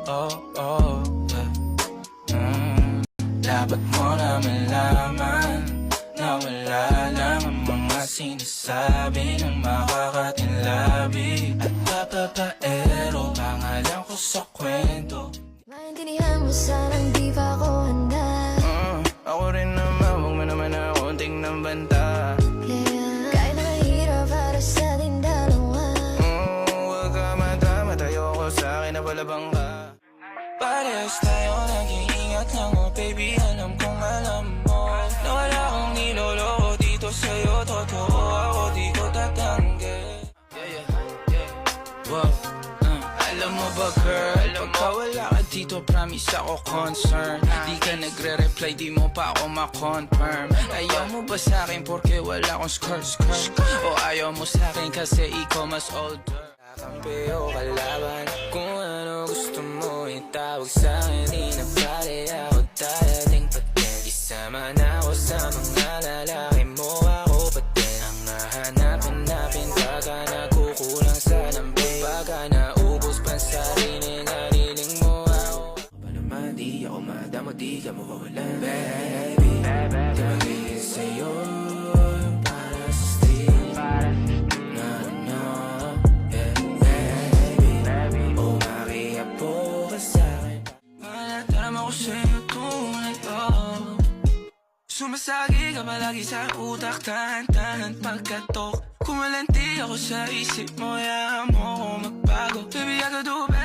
oh, oh, yeah. Dapat mo na malaman na wala lang ang mga sinasabi ng makakatinlabi. At papapaero, pangalan ko sa kwento. Maintindihan mo sanang di pa ako handa. Ako rin naman, huwag mo naman na konting ng banta. Yeah, kahit na mahirap para sa ating dalawa. Huwag ka madama, tayo ko sa akin na palabang ka. Parehas tayo nag-iingat lang, oh baby, alam kong alam mo na wala akong niloloko dito sa'yo, totoo ako, di ko tatanggi. Wow. Alam mo ba girl, pagka wala ka dito, promise ako concern. Di ka nagre-reply, di mo pa ako ma-confirm. Ayaw mo ba sa'kin porque wala akong skirt? O ayaw mo sa'kin kasi ikaw mas older? Kakampi o kalaban, kung ano gusto mo itawag sa'kin, di na pare ako dadating patin. Isama na ako sa mga lalaki mo, ako patin. Ang hahanapin pagka nagkukulang sa lambing, pagka naubos pa sa sarili mo ako. Pa naman di ako madamo, di ka mawawalan, baby. Di magiging sa'yo para sa street. Sumasagi ka palagi sa utak, tahan-tahan pagkatok. Kumalanti ako sa isip mo, hayaan mo ako magbago. Baby, I could do better.